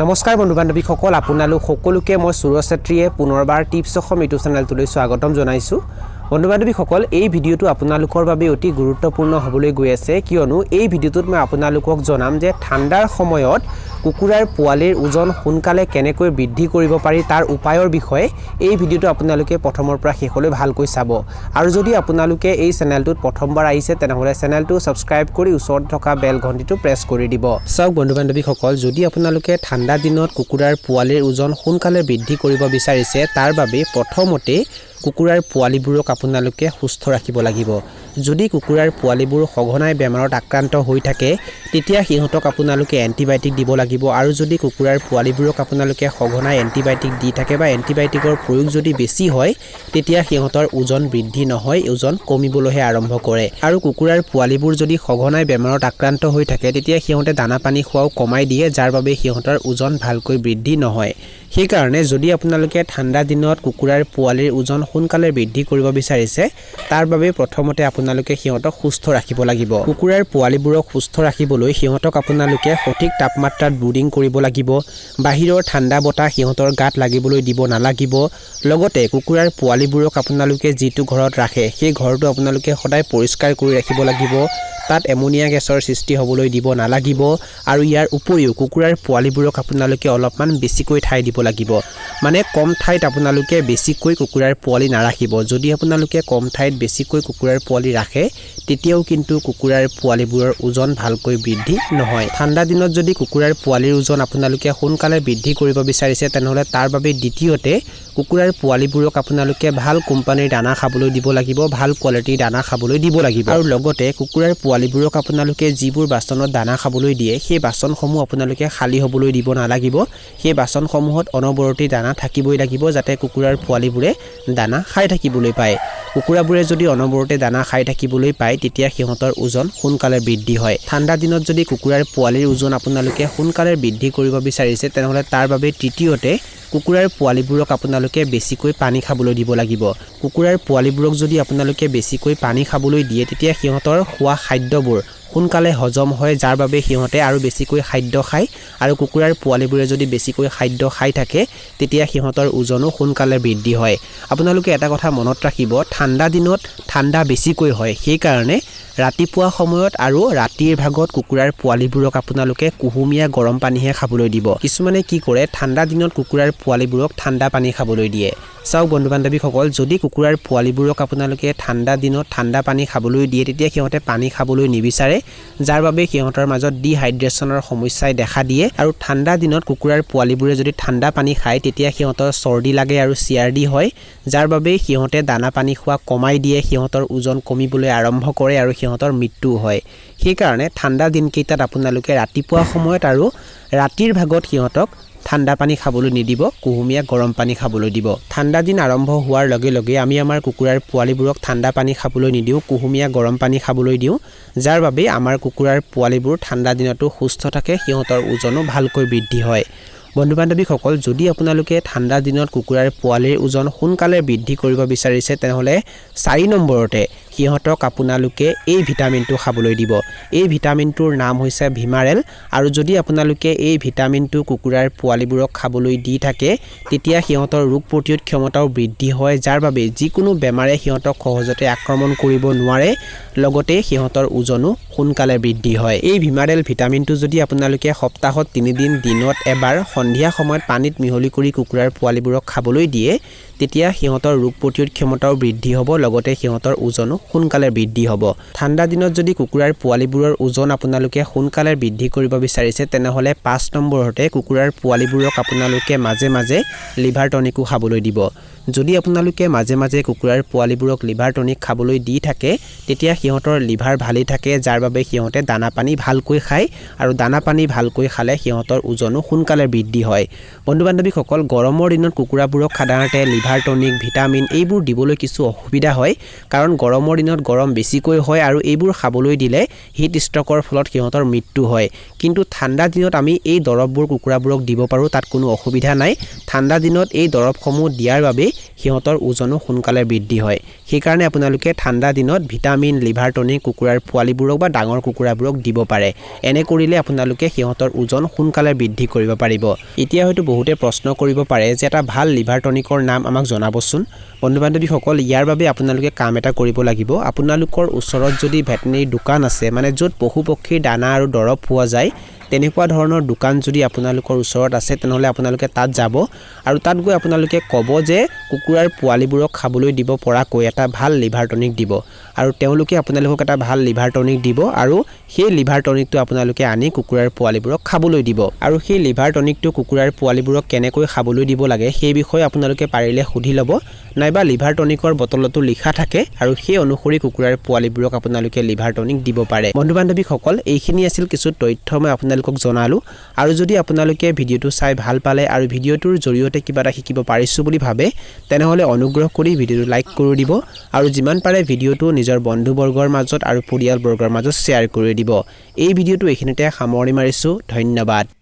নমস্কাৰ বন্ধু বান্ধৱীসকল আপোনালোক সকলোকে মই সুৰজ ছেত্ৰীয়ে পুনৰবাৰ টিপছ অসম ইউটিউব চেনেলটোলৈ স্বাগতম জনাইছোঁ বন্ধু বান্ধৱীসকল এই ভিডিঅ'টো আপোনালোকৰ বাবে অতি গুৰুত্বপূৰ্ণ হ'বলৈ গৈ আছে কিয়নো এই ভিডিঅ'টোত মই আপোনালোকক জনাম যে ঠাণ্ডাৰ সময়ত কুকুৰাৰ পোৱালিৰ ওজন সোনকালে কেনেকৈ বৃদ্ধি কৰিব পাৰি তাৰ উপায়ৰ বিষয়ে এই ভিডিঅ'টো আপোনালোকে প্ৰথমৰ পৰা শেষলৈ ভালকৈ চাব আৰু যদি আপোনালোকে এই চেনেলটোত প্ৰথমবাৰ আহিছে তেনেহলে চেনেলটো সাবস্ক্ৰাইব কৰি ওচৰত থকা বেল ঘণ্টিটো প্ৰেছ কৰি দিব সব বন্ধু বান্ধৱীসকল যদি আপোনালোকে ঠাণ্ডা দিনত কুকুৰাৰ পোৱালিৰ ওজন সোনকালে বৃদ্ধি কৰিব বিচাৰিছে তাৰ বাবে প্ৰথমতে কুকুৰাৰ পোৱালিবোৰক আপোনালোকে সুস্থ ৰাখিব লাগিব যদি কুকুৰাৰ পোৱালিবোৰ সঘনাই বেমাৰত আক্ৰান্ত হৈ থাকে তেতিয়া সিহঁতক আপোনালোকে এন্টিবায়োটিক দিব লাগিব আৰু যদি কুকুৰাৰ পোৱালিবোৰক আপোনালোকে সঘনাই এন্টিবায়োটিক দি থাকে বা এন্টিবায়োটিকৰ প্ৰয়োগ যদি বেছি হয় তেতিয়া সিহঁতৰ ওজন বৃদ্ধি নহয় ওজন কমিবলৈহে আৰম্ভ কৰে আৰু কুকুৰাৰ পোৱালিবোৰ যদি সঘনাই বেমাৰত আক্ৰান্ত হৈ থাকে তেতিয়া সিহঁতে দানা পানী খোৱাও কমাই দিয়ে যাৰ বাবে সিহঁতৰ ওজন ভালকৈ বৃদ্ধি নহয় সেই কাৰণে যদি আপোনালোকে ঠাণ্ডা দিনত কুকুৰাৰ পোৱালিৰ ওজন সোনকালে বৃদ্ধি কৰিব বিচাৰিছে তাৰ বাবে প্ৰথমতে আপোনালোকে সিহঁতক সুস্থ ৰাখিব লাগিব কুকুৰাৰ পোৱালিবোৰক সুস্থ ৰাখিবলৈ সিহঁতক আপোনালোকে সঠিক তাপমাত্ৰাত ব্ৰুডিং কৰিব লাগিব বাহিৰৰ ঠাণ্ডা বতাহ সিহঁতৰ গাত লাগিবলৈ দিব নালাগিব লগতে কুকুৰাৰ পোৱালিবোৰক আপোনালোকে যিটো ঘৰত ৰাখে সেই ঘৰটো আপোনালোকে সদায় পৰিষ্কাৰ কৰি ৰাখিব লাগিব তাত এমোনিয়া গেছৰ সৃষ্টি হ'বলৈ দিব নালাগিব আৰু ইয়াৰ উপৰিও কুকুৰাৰ পোৱালিবোৰক আপোনালোকে অলপমান বেছিকৈ ঠাই দিব লাগিব মানে কম ঠাইত আপোনালোকে বেছিকৈ কুকুৰাৰ পোৱালি নাৰাখিব যদি আপোনালোকে কম ঠাইত বেছিকৈ কুকুৰাৰ পোৱালি ৰাখে তেতিয়াও কিন্তু কুকুৰাৰ পোৱালিবোৰৰ ওজন ভালকৈ বৃদ্ধি নহয় ঠাণ্ডা দিনত যদি কুকুৰাৰ পোৱালিৰ ওজন আপোনালোকে সোনকালে বৃদ্ধি কৰিব বিচাৰিছে তেনেহলে তাৰ বাবে দ্বিতীয়তে কুকুৰাৰ পোৱালিবোৰক আপোনালোকে ভাল কোম্পানীৰ দানা খাবলৈ দিব লাগিব ভাল কোৱালিটিৰ দানা খাবলৈ দিব লাগিব আৰু লগতে কুকুৰাৰ পোৱালিবোৰক আপোনালোকে যিবোৰ বাচনত দানা খাবলৈ দিয়ে সেই বাচনসমূহ আপোনালোকে খালী হ'বলৈ দিব নালাগিব সেই বাচনসমূহত অনবৰতে দানা থাকিবই লাগিব যাতে কুকুৰাৰ পোৱালিবোৰে দানা খাই থাকিবলৈ পায় কুকুৰাবোৰে যদি অনবৰতে দানা খাই থাকিবলৈ পায় তেতিয়া সিহঁতৰ ওজন সোনকালে বৃদ্ধি হয় ঠাণ্ডা দিনত যদি কুকুৰাৰ পোৱালিৰ ওজন আপোনালোকে সোনকালে বৃদ্ধি কৰিব বিচাৰিছে তেনেহলে তাৰ বাবে তৃতীয়তে কুকুৰাৰ পোৱালিবোৰক আপোনালোকে বেছিকৈ পানী খাবলৈ দিব লাগিব কুকুৰাৰ পোৱালিবোৰক যদি আপোনালোকে বেছিকৈ পানী খাবলৈ দিয়ে তেতিয়া সিহঁতৰ খোৱা খাদ্যবোৰ সোনকালে হজম হয় যাৰ বাবে সিহঁতে আৰু বেছিকৈ খাদ্য খায় আৰু কুকুৰাৰ পোৱালিবোৰে যদি বেছিকৈ খাদ্য খাই থাকে তেতিয়া সিহঁতৰ ওজনো সোনকালে বৃদ্ধি হয় আপোনালোকে এটা কথা মনত ৰাখিব ঠাণ্ডা দিনত ঠাণ্ডা বেছিকৈ হয় সেই কাৰণে ৰাতিপুৱা সময়ত আৰু ৰাতিৰ ভাগত কুকুৰাৰ পোৱালিবোৰক আপোনালোকে কুহুমীয়া গৰম পানীহে খাবলৈ দিব কিছুমানে কি কৰে ঠাণ্ডা দিনত কুকুৰাৰ পোৱালিবোৰক ঠাণ্ডা পানী খাবলৈ দিয়ে চাওক বন্ধু বান্ধৱীসকল যদি কুকুৰাৰ পোৱালিবোৰক আপোনালোকে ঠাণ্ডা দিনত ঠাণ্ডা পানী খাবলৈ দিয়ে তেতিয়া সিহঁতে পানী খাবলৈ নিবিচাৰে যাৰ বাবে সিহঁতৰ মাজত ডিহাইড্ৰেচনৰ সমস্যাই দেখা দিয়ে আৰু ঠাণ্ডা দিনত কুকুৰাৰ পোৱালিবোৰে যদি ঠাণ্ডা পানী খায় তেতিয়া সিহঁতৰ চৰ্দি লাগে আৰু চিআৰডি হয় যাৰ বাবে সিহঁতে দানা পানী খোৱা কমাই দিয়ে সিহঁতৰ ওজন কমিবলৈ আৰম্ভ কৰে আৰু সিহঁতৰ মৃত্যু হয় সেই কাৰণে ঠাণ্ডা দিনকেইটাত আপোনালোকে ৰাতিপুৱা সময়ত আৰু ৰাতিৰ ভাগত সিহঁতক ঠাণ্ডা পানী খাবলৈ নিদিব কুহুমীয়া গৰম পানী খাবলৈ দিব ঠাণ্ডা দিন আৰম্ভ হোৱাৰ লগে লগে আমি আমাৰ কুকুৰাৰ পোৱালিবোৰক ঠাণ্ডা পানী খাবলৈ নিদিওঁ কুহুমীয়া গৰম পানী খাবলৈ দিওঁ যাৰ বাবে আমাৰ কুকুৰাৰ পোৱালিবোৰ ঠাণ্ডা দিনতো সুস্থ থাকে সিহঁতৰ ওজনো ভালকৈ বৃদ্ধি হয় বন্ধু বান্ধৱীসকল যদি আপোনালোকে ঠাণ্ডা দিনত কুকুৰাৰ পোৱালিৰ ওজন সোনকালে বৃদ্ধি কৰিব বিচাৰিছে তেনেহলে 4 নম্বৰতে সিহঁতক আপোনালোকে এই ভিটামিনটো খাবলৈ দিব এই ভিটামিনটোৰ নাম হৈছে ভিমাৰেল আৰু যদি আপোনালোকে এই ভিটামিনটো কুকুৰাৰ পোৱালিবোৰক খাবলৈ দি থাকে তেতিয়া সিহঁতৰ ৰোগ প্ৰতিৰোধ ক্ষমতাও বৃদ্ধি হয় যাৰ বাবে যিকোনো বেমাৰে সিহঁতক সহজতে আক্ৰমণ কৰিব নোৱাৰে লগতে সিহঁতৰ ওজনো সোনকালে বৃদ্ধি হয় এই ভিমাৰেল ভিটামিনটো যদি আপোনালোকে সপ্তাহত 3 দিন দিনত এবাৰ সন্ধিয়া সময়ত পানীত মিহলি কৰি কুকুৰাৰ পোৱালিবোৰক খাবলৈ দিয়ে তেতিয়া সিহঁতৰ ৰোগ প্ৰতিৰোধ ক্ষমতাও বৃদ্ধি হ'ব লগতে সিহঁতৰ ওজনো সোনকালে বৃদ্ধি হ'ব ঠাণ্ডা দিনত যদি কুকুৰাৰ পোৱালিবোৰৰ ওজন আপোনালোকে সোনকালে বৃদ্ধি কৰিব বিচাৰিছে তেনেহলে 5 নম্বৰতে কুকুৰাৰ পোৱালিবোৰক আপোনালোকে মাজে মাজে লিভাৰ টনিকো খাবলৈ দিব যদি আপোনালোকে মাজে মাজে কুকুৰাৰ পোৱালিবোৰক লিভাৰ টনিক খাবলৈ দি থাকে তেতিয়া সিহঁতৰ লিভাৰ ভালি থাকে যাৰ বাবে সিহঁতে দানা পানী ভালকৈ খায় আৰু দানা পানী ভালকৈ খালে সিহঁতৰ ওজনো সোনকালে বৃদ্ধি হয় বন্ধু বান্ধৱীসকল গৰমৰ দিনত কুকুৰাবোৰক সাধাৰণতে লিভাৰ টনিক ভিটামিন এইবোৰ দিবলৈ কিছু অসুবিধা হয় কাৰণ গৰমৰ দিনত গৰম বেছিকৈ হয় আৰু এইবোৰ খাবলৈ দিলে হিট ষ্ট্ৰকৰ ফলত সিহঁতৰ মৃত্যু হয় কিন্তু ঠাণ্ডা দিনত আমি এই দৰৱবোৰ কুকুৰাবোৰক দিব পাৰো তাত কোনো অসুবিধা নাই ঠাণ্ডা দিনত এই দৰৱসমূহ দিয়াৰ বাবে সিহঁতৰ ওজনো সোনকালে বৃদ্ধি হয় সেইকাৰণে আপোনালোকে ঠাণ্ডা দিনত ভিটামিন লিভাৰ টনিক কুকুৰাৰ পোৱালিবোৰক বা ডাঙৰ কুকুৰাবোৰক দিব পাৰে এনে কৰিলে আপোনালোকে সিহঁতৰ ওজন সোনকালে বৃদ্ধি কৰিব পাৰিব এতিয়া হয়তো বহুতে প্ৰশ্ন কৰিব পাৰে যে এটা ভাল লিভাৰ টনিকৰ নাম আমাক জনাবচোন বন্ধু বান্ধৱীসকল ইয়াৰ বাবে আপোনালোকে কাম এটা কৰিব লাগিব আপোনালোকৰ ওচৰত যদি ভেটেনেৰী দোকান আছে মানে য'ত পশু পক্ষীৰ দানা আৰু দৰৱ পোৱা যায় তেনেকুৱা ধৰণৰ দোকান যদি আপোনালোকৰ ওচৰত আছে তেনেহলে আপোনালোকে তাত যাব আৰু তাত গৈ আপোনালোকে ক'ব যে কুকুৰাৰ পোৱালিবোৰক খাবলৈ দিব পৰাকৈ এটা ভাল লিভাৰ টনিক দিব আৰু তেওঁলোকে আপোনালোকক এটা ভাল লিভাৰ টনিক দিব আৰু সেই লিভাৰ টনিকটো আপোনালোকে আনি কুকুৰাৰ পোৱালিবোৰক খাবলৈ দিব আৰু সেই লিভাৰ টনিকটো কুকুৰাৰ পোৱালিবোৰক কেনেকৈ খাবলৈ দিব লাগে সেই বিষয়ে আপোনালোকে পাৰিলে সুধি ল'ব নাইবা লিভাৰ টনিকৰ বটলতো লিখা থাকে আৰু সেই অনুসৰি কুকুৰাৰ পোৱালিবোৰক আপোনালোকে লিভাৰ টনিক দিব পাৰে বন্ধু বান্ধৱীসকল এইখিনি আছিল কিছু তথ্য মই আপোনালোকক জনালো আৰু যদি আপোনালোকে ভিডিওটো চাই ভাল পালে আৰু ভিডিওটোৰ জৰিয়তে কিবা এটা শিকিব পাৰিছো বুলি ভাবে তেনেহলে অনুগ্ৰহ কৰি ভিডিওটো লাইক কৰি দিব আৰু যিমান পাৰে ভিডিওটো নিজৰ বন্ধুবৰ্গৰ মাজত আৰু পৰিয়ালবৰ্গৰ মাজত শ্বেয়াৰ কৰি দিব এই ভিডিওটো এইখিনিতে সামৰণি মাৰিছো ধন্যবাদ